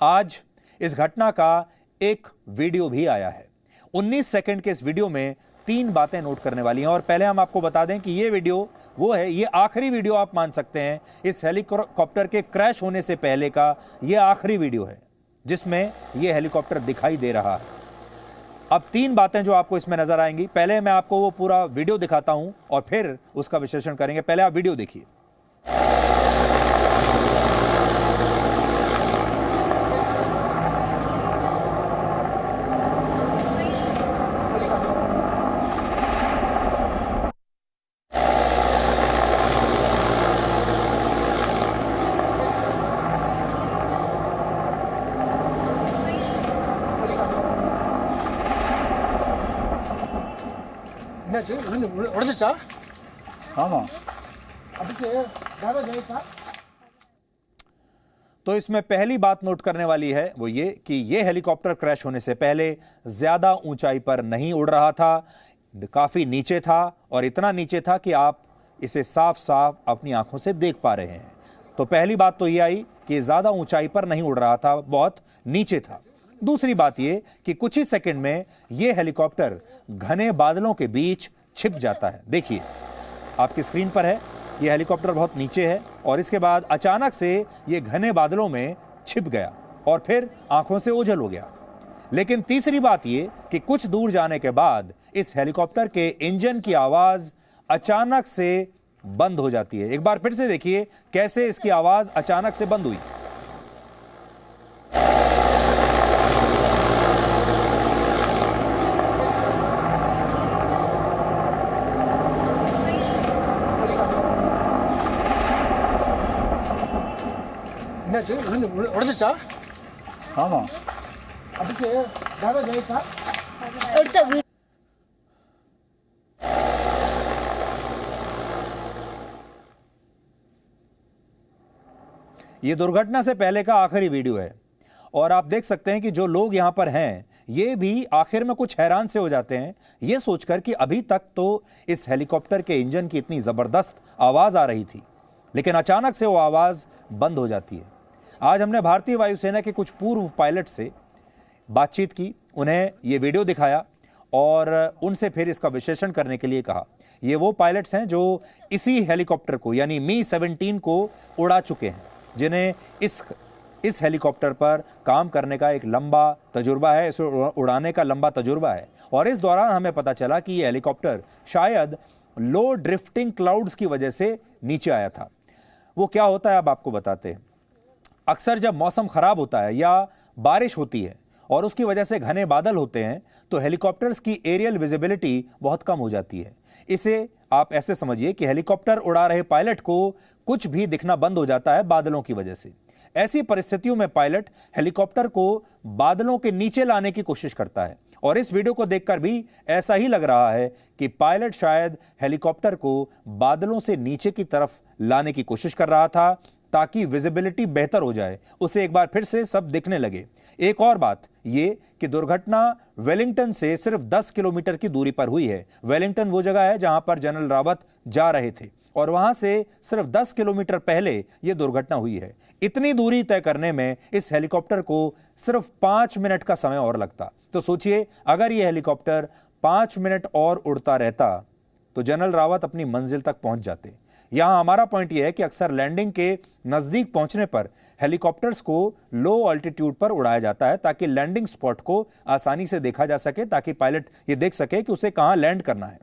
आज इस घटना का एक वीडियो भी आया है। 19 सेकंड के इस वीडियो में 3 बातें नोट करने वाली हैं और पहले हम आपको बता दें कि ये वीडियो वो है, ये आखिरी वीडियो आप मान सकते हैं इस हेलीकॉप्टर के क्रैश होने से पहले का। ये आखिरी वीडियो है जिसमें ये हेलीकॉप्टर दिखाई दे रहा है। अब 3 बातें जो आपको इसमें नजर आएंगी, पहले मैं आपको वो पूरा वीडियो दिखाता हूं और फिर उसका विश्लेषण करेंगे। पहले आप वीडियो देखिए। உடஞ்சிச்சா? ஆமா. அதுக்கு டேமேஜ் ஆயிடுச்சா? तो इसमें पहली बात नोट करने वाली है वो ये कि ये हेलीकॉप्टर क्रैश होने से पहले ज्यादा ऊंचाई पर नहीं उड़ रहा था, काफी नीचे था और इतना नीचे था कि आप इसे साफ साफ अपनी आंखों से देख पा रहे हैं। तो पहली बात तो ये आई कि ज्यादा ऊंचाई पर नहीं उड़ रहा था, बहुत नीचे था। दूसरी बात ये कि कुछ ही सेकंड में यह हेलीकॉप्टर घने बादलों के बीच छिप जाता है। देखिए आपकी स्क्रीन पर है, यह हेलीकॉप्टर बहुत नीचे है और इसके बाद अचानक से यह घने बादलों में छिप गया और फिर आंखों से ओझल हो गया। लेकिन तीसरी बात यह कि कुछ दूर जाने के बाद इस हेलीकॉप्टर के इंजन की आवाज अचानक से बंद हो जाती है। एक बार फिर से देखिए कैसे इसकी आवाज अचानक से बंद हुई। உடஞ்சிச்சா? ஆமா. அதுக்கு டேமேஜ் ஆயிடுச்சா? ये दुर्घटना से पहले का आखिरी वीडियो है और आप देख सकते हैं कि जो लोग यहां पर हैं ये भी आखिर में कुछ हैरान से हो जाते हैं ये सोचकर कि अभी तक तो इस हेलीकॉप्टर के इंजन की इतनी जबरदस्त आवाज आ रही थी, लेकिन अचानक से वो आवाज बंद हो जाती है। आज हमने भारतीय वायुसेना के कुछ पूर्व पायलट से बातचीत की, उन्हें ये वीडियो दिखाया और उनसे फिर इसका विश्लेषण करने के लिए कहा। ये वो पायलट्स हैं जो इसी हेलीकॉप्टर को यानी मी-17 को उड़ा चुके हैं, जिन्हें इस हेलीकॉप्टर पर काम करने का एक लंबा तजुर्बा है, इसे उड़ाने का लंबा तजुर्बा है। और इस दौरान हमें पता चला कि ये हेलीकॉप्टर शायद लो ड्रिफ्टिंग क्लाउड्स की वजह से नीचे आया था। वो क्या होता है अब आपको बताते हैं। अक्सर जब मौसम खराब होता है या बारिश होती है और उसकी वजह से घने बादल होते हैं तो हेलीकॉप्टर्स की एरियल विजिबिलिटी बहुत कम हो जाती है। इसे आप ऐसे समझिए कि हेलीकॉप्टर उड़ा रहे पायलट को कुछ भी दिखना बंद हो जाता है बादलों की वजह से। ऐसी परिस्थितियों में पायलट हेलीकॉप्टर को बादलों के नीचे लाने की कोशिश करता है और इस वीडियो को देखकर भी ऐसा ही लग रहा है कि पायलट शायद हेलीकॉप्टर को बादलों से नीचे की तरफ लाने की कोशिश कर रहा था ताकि विजिबिलिटी बेहतर हो जाए, उसे एक बार फिर से सब दिखने लगे। एक और बात यह कि दुर्घटना वेलिंगटन से सिर्फ 10 किलोमीटर की दूरी पर हुई है। वेलिंगटन वो जगह है जहां पर जनरल रावत जा रहे थे और वहां से सिर्फ 10 किलोमीटर पहले यह दुर्घटना हुई है। इतनी दूरी तय करने में इस हेलीकॉप्टर को सिर्फ 5 मिनट का समय और लगता। तो सोचिए अगर यह हेलीकॉप्टर 5 मिनट और उड़ता रहता तो जनरल रावत अपनी मंजिल तक पहुंच जाते। यहां हमारा पॉइंट यह है कि अक्सर लैंडिंग के नजदीक पहुंचने पर हेलीकॉप्टर्स को लो ऑल्टीट्यूड पर उड़ाया जाता है ताकि लैंडिंग स्पॉट को आसानी से देखा जा सके, ताकि पायलट यह देख सके कि उसे कहां लैंड करना है।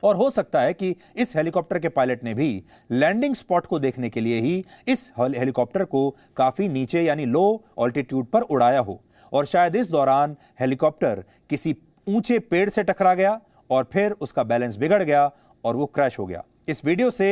और हो सकता है कि इस हेलीकॉप्टर के पायलट ने भी लैंडिंग स्पॉट को देखने के लिए ही इस हेलीकॉप्टर को काफी नीचे यानी लो ऑल्टीट्यूड पर उड़ाया हो और शायद इस दौरान हेलीकॉप्टर किसी ऊंचे पेड़ से टकरा गया और फिर उसका बैलेंस बिगड़ गया और वो क्रैश हो गया। इस वीडियो से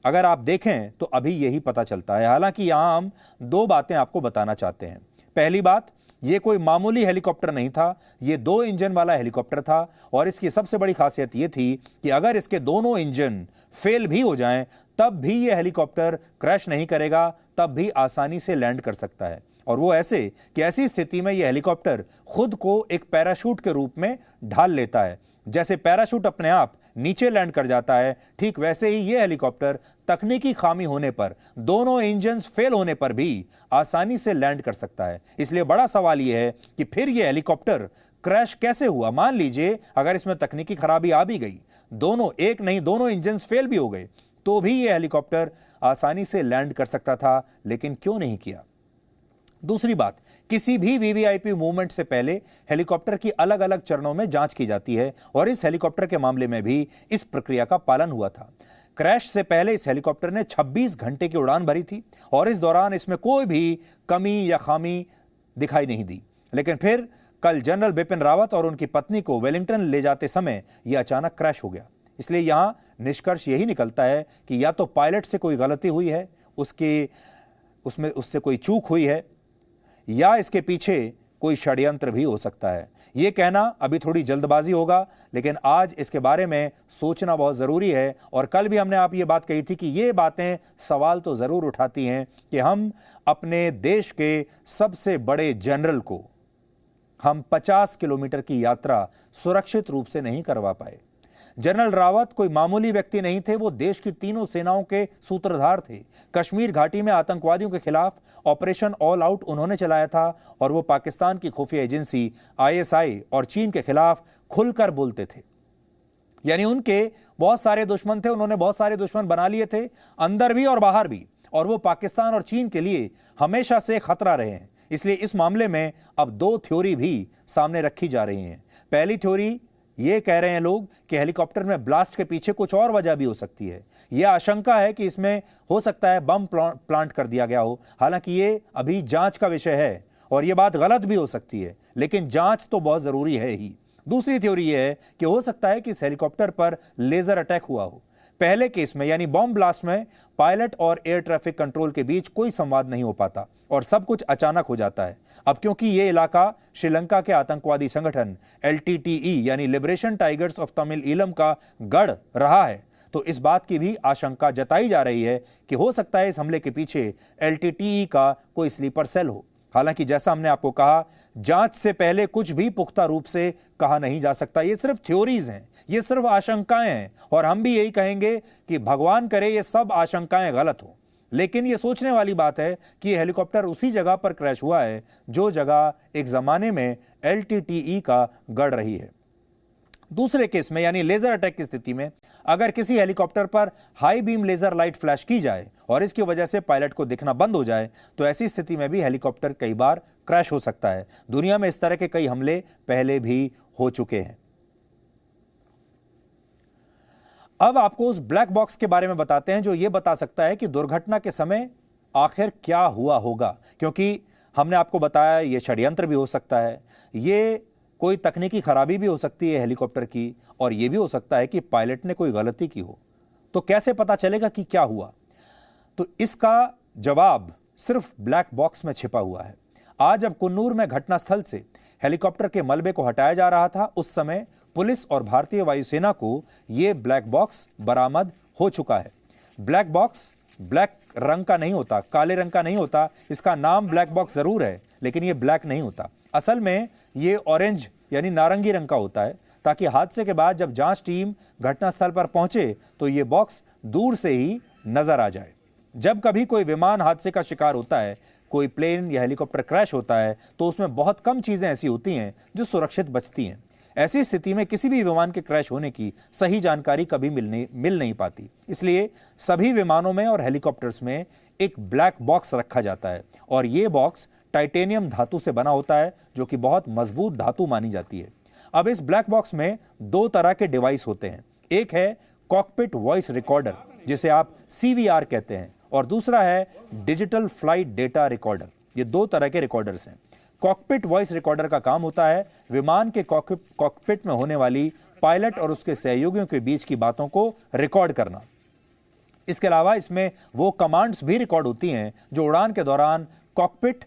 अगर आप देखें तो अभी यही पता चलता है। हालांकि यहां हम 2 बातें आपको बताना चाहते हैं। पहली बात, यह कोई मामूली हेलीकॉप्टर नहीं था, यह 2 इंजन वाला हेलीकॉप्टर था और इसकी सबसे बड़ी खासियत यह थी कि अगर इसके दोनों इंजन फेल भी हो जाएं तब भी यह हेलीकॉप्टर क्रैश नहीं करेगा, तब भी आसानी से लैंड कर सकता है। और वो ऐसे कि ऐसी स्थिति में यह हेलीकॉप्टर खुद को एक पैराशूट के रूप में ढाल लेता है। जैसे पैराशूट अपने आप नीचे लैंड कर जाता है, ठीक वैसे ही यह हेलीकॉप्टर तकनीकी खामी होने पर, दोनों इंजन्स फेल होने पर भी आसानी से लैंड कर सकता है। इसलिए बड़ा सवाल यह है कि फिर यह हेलीकॉप्टर क्रैश कैसे हुआ। मान लीजिए अगर इसमें तकनीकी खराबी आ भी गई, दोनों, एक नहीं दोनों इंजन्स फेल भी हो गए, तो भी यह हेलीकॉप्टर आसानी से लैंड कर सकता था, लेकिन क्यों नहीं किया। दूसरी बात, किसी भी वीवीआईपी मूवमेंट से पहले हेलीकॉप्टर की अलग अलग चरणों में जांच की जाती है और इस हेलीकॉप्टर के मामले में भी इस प्रक्रिया का पालन हुआ था। क्रैश से पहले इस हेलीकॉप्टर ने 26 घंटे की उड़ान भरी थी और इस दौरान इसमें कोई भी कमी या खामी दिखाई नहीं दी। लेकिन फिर कल जनरल बिपिन रावत और उनकी पत्नी को वेलिंगटन ले जाते समय यह अचानक क्रैश हो गया। इसलिए यहां निष्कर्ष यही निकलता है कि या तो पायलट से कोई गलती हुई है, उससे कोई चूक हुई है, या इसके पीछे कोई षड्यंत्र भी हो सकता है। यह कहना अभी थोड़ी जल्दबाजी होगा, लेकिन आज इसके बारे में सोचना बहुत जरूरी है। और कल भी हमने आप ये बात कही थी कि ये बातें सवाल तो जरूर उठाती हैं कि हम अपने देश के सबसे बड़े जनरल को हम 50 किलोमीटर की यात्रा सुरक्षित रूप से नहीं करवा पाए। जनरल रावत कोई मामूली व्यक्ति नहीं थे, वो देश की तीनों सेनाओं के सूत्रधार थे। कश्मीर घाटी में आतंकवादियों के खिलाफ ऑपरेशन ऑल आउट उन्होंने चलाया था और वो पाकिस्तान की खुफिया एजेंसी आईएसआई और चीन के खिलाफ खुलकर बोलते थे। यानी उनके बहुत सारे दुश्मन थे, उन्होंने बहुत सारे दुश्मन बना लिए थे, अंदर भी और बाहर भी, और वो पाकिस्तान और चीन के लिए हमेशा से खतरा रहे हैं। इसलिए इस मामले में अब दो थ्योरी भी सामने रखी जा रही हैं। पहली थ्योरी ये कह रहे हैं लोग कि हेलीकॉप्टर में ब्लास्ट के पीछे कुछ और वजह भी हो सकती है। यह आशंका है कि इसमें हो सकता है बम प्लांट कर दिया गया हो। हालांकि ये अभी जांच का विषय है और यह बात गलत भी हो सकती है, लेकिन जांच तो बहुत जरूरी है ही। दूसरी थ्योरी यह है कि हो सकता है कि इस हेलीकॉप्टर पर लेजर अटैक हुआ हो। पहले केस में यानी बॉम्ब ब्लास्ट में पायलट और एयर ट्रैफिक कंट्रोल के बीच कोई संवाद नहीं हो पाता और सब कुछ अचानक हो जाता है। अब क्योंकि यह इलाका श्रीलंका के आतंकवादी संगठन LTTE यानी liberation tigers of Tamil Eelam का गढ़ रहा है, तो इस बात की भी आशंका जताई जा रही है कि हो सकता है इस हमले के पीछे LTTE का कोई स्लीपर सेल हो। हालांकि जैसा हमने आपको कहा, जांच से पहले कुछ भी पुख्ता रूप से कहा नहीं जा सकता। ये सिर्फ थ्योरीज हैं, ये सिर्फ आशंकाएं हैं, और हम भी यही कहेंगे कि भगवान करे ये सब आशंकाएं गलत हो। लेकिन ये सोचने वाली बात है कि ये हेलीकॉप्टर उसी जगह पर क्रैश हुआ है जो जगह एक जमाने में LTTE का गढ़ रही है। दूसरे केस में यानी लेजर अटैक की स्थिति में अगर किसी हेलीकॉप्टर पर high beam laser light flash की जाए और इसकी वजह से पायलट को दिखना बंद हो जाए, तो ऐसी स्थिति में भी हेलीकॉप्टर कई बार क्रैश हो सकता है। दुनिया में इस तरह के कई हमले पहले भी हो चुके हैं। अब आपको उस ब्लैक बॉक्स के बारे में बताते हैं जो यह बता सकता है कि दुर्घटना के समय आखिर क्या हुआ होगा, क्योंकि हमने आपको बताया यह षड्यंत्र भी हो सकता है, ये कोई तकनीकी खराबी भी हो सकती है हेलीकॉप्टर की, और यह भी हो सकता है कि पायलट ने कोई गलती की हो। तो कैसे पता चलेगा कि क्या हुआ? तो इसका जवाब सिर्फ ब्लैक बॉक्स में छिपा हुआ है। आज जब कुन्नूर में घटनास्थल से हेलीकॉप्टर के मलबे को हटाया जा रहा था, उस समय पुलिस और भारतीय वायुसेना को यह ब्लैक बॉक्स बरामद हो चुका है। ब्लैक बॉक्स ब्लैक रंग का नहीं होता, काले रंग का नहीं होता। इसका नाम ब्लैक बॉक्स जरूर है, लेकिन यह ब्लैक नहीं होता। असल में यह ऑरेंज यानी नारंगी रंग का होता है, ताकि हादसे के बाद जब जांच टीम घटनास्थल पर पहुंचे तो यह बॉक्स दूर से ही नजर आ जाए। जब कभी कोई विमान हादसे का शिकार होता है, कोई प्लेन या हेलीकॉप्टर क्रैश होता है, तो उसमें बहुत कम चीजें ऐसी होती हैं जो सुरक्षित बचती हैं। ऐसी स्थिति में किसी भी विमान के क्रैश होने की सही जानकारी कभी मिल नहीं पाती। इसलिए सभी विमानों में और हेलीकॉप्टर्स में एक ब्लैक बॉक्स रखा जाता है, और यह बॉक्स टाइटेनियम धातु से बना होता है, जो कि बहुत मजबूत धातु मानी जाती है। अब इस ब्लैक बॉक्स में दो तरह के डिवाइस होते हैं। एक है कॉकपिट वॉइस रिकॉर्डर, जिसे आप CVR कहते हैं, और दूसरा है डिजिटल फ्लाइट डेटा रिकॉर्डर। ये दो तरह के रिकॉर्डर्स हैं। कॉकपिट वॉइस रिकॉर्डर का काम होता है विमान के कॉकपिट में होने वाली पायलट और उसके सहयोगियों के बीच की बातों को रिकॉर्ड करना। इसके अलावा इसमें वो कमांड्स भी रिकॉर्ड होती हैं जो उड़ान के दौरान कॉकपिट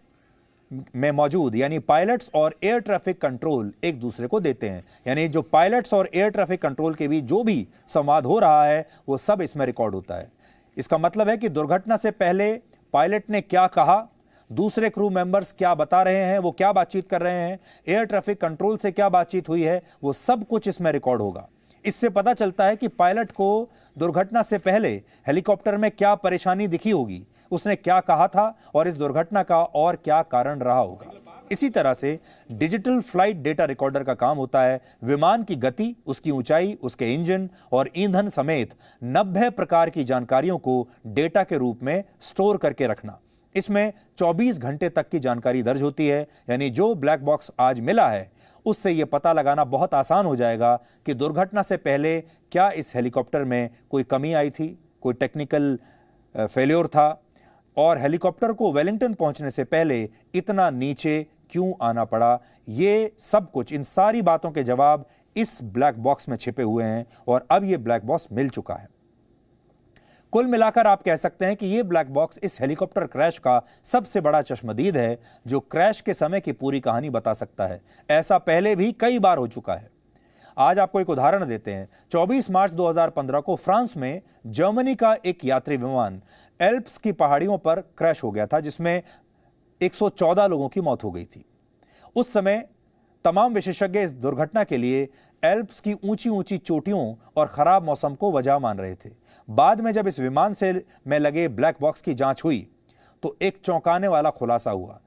में मौजूद यानी पायलट्स और एयर ट्रैफिक कंट्रोल एक दूसरे को देते हैं। यानी जो पायलट्स और एयर ट्रैफिक कंट्रोल के बीच जो भी संवाद हो रहा है वो सब इसमें रिकॉर्ड होता है। इसका मतलब है कि दुर्घटना से पहले पायलट ने क्या कहा, दूसरे क्रू मेंबर्स क्या बता रहे हैं, वो क्या बातचीत कर रहे हैं, एयर ट्रैफिक कंट्रोल से क्या बातचीत हुई है, वो सब कुछ इसमें रिकॉर्ड होगा। इससे पता चलता है कि पायलट को दुर्घटना से पहले हेलीकॉप्टर में क्या परेशानी दिखी होगी, उसने क्या कहा था और इस दुर्घटना का और क्या कारण रहा होगा। इसी तरह से डिजिटल फ्लाइट डेटा रिकॉर्डर का काम होता है विमान की गति, उसकी ऊंचाई, उसके इंजन और ईंधन समेत 90 प्रकार की जानकारियों को डेटा के रूप में स्टोर करके रखना। इसमें 24 घंटे तक की जानकारी दर्ज होती है, यानी जो ब्लैक बॉक्स आज मिला है उससे यह पता लगाना बहुत आसान हो जाएगा कि दुर्घटना से पहले क्या इस हेलीकॉप्टर में कोई कमी आई थी, कोई टेक्निकल फेल्योर था, और हेलीकॉप्टर को वेलिंगटन पहुंचने से पहले इतना नीचे क्यों आना पड़ा। ये सब कुछ, इन सारी बातों के जवाब इस ब्लैक बॉक्स में छिपे हुए हैं और अब यह ब्लैक बॉक्स मिल चुका है। कुल मिलाकर आप कह सकते हैं कि यह ब्लैक बॉक्स इस हेलीकॉप्टर क्रैश का सबसे बड़ा चश्मदीद है जो क्रैश के समय की पूरी कहानी बता सकता है। ऐसा पहले भी कई बार हो चुका है। आज आपको एक उदाहरण देते हैं। 24 मार्च 2015 को फ्रांस में जर्मनी का एक यात्री विमान एल्प्स की पहाड़ियों पर क्रैश हो गया था, जिसमें 114 लोगों की मौत हो गई थी। उस समय तमाम विशेषज्ञ इस दुर्घटना के लिए एल्प्स की ऊंची ऊंची चोटियों और खराब मौसम को वजह मान रहे थे। बाद में जब इस विमान में लगे ब्लैक बॉक्स की जांच हुई तो एक चौंकाने वाला खुलासा हुआ।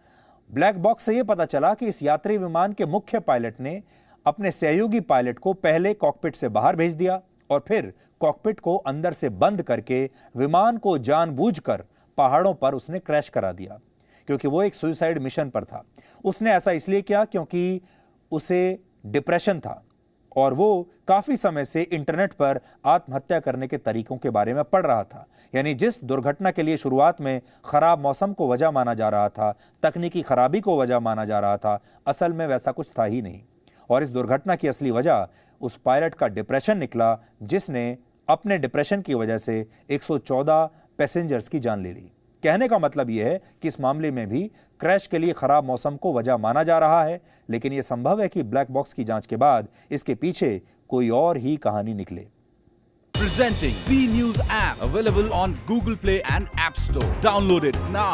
ब्लैक बॉक्स से यह पता चला कि इस यात्री विमान के मुख्य पायलट ने अपने सहयोगी पायलट को पहले कॉकपिट से बाहर भेज दिया और फिर कॉकपिट को अंदर से बंद करके विमान को जानबूझकर पहाड़ों पर उसने क्रैश करा दिया, क्योंकि वो एक सुसाइड मिशन पर था। उसने ऐसा इसलिए किया क्योंकि उसे डिप्रेशन था और वो काफी समय से इंटरनेट पर आत्महत्या करने के तरीकों के बारे में पढ़ रहा था। यानी जिस दुर्घटना के लिए शुरुआत में खराब मौसम को वजह माना जा रहा था, तकनीकी खराबी को वजह माना जा रहा था, असल में वैसा कुछ था ही नहीं। और इस दुर्घटना की असली वजह उस पायलट का डिप्रेशन निकला, जिसने अपने डिप्रेशन की वजह से 114 पैसेंजर्स की जान ले ली। कहने का मतलब यह है कि इस मामले में भी क्रैश के लिए खराब मौसम को वजह माना जा रहा है, लेकिन यह संभव है कि ब्लैक बॉक्स की जांच के बाद इसके पीछे कोई और ही कहानी निकले। Presenting B News app available on Google Play and App Store. Download it now.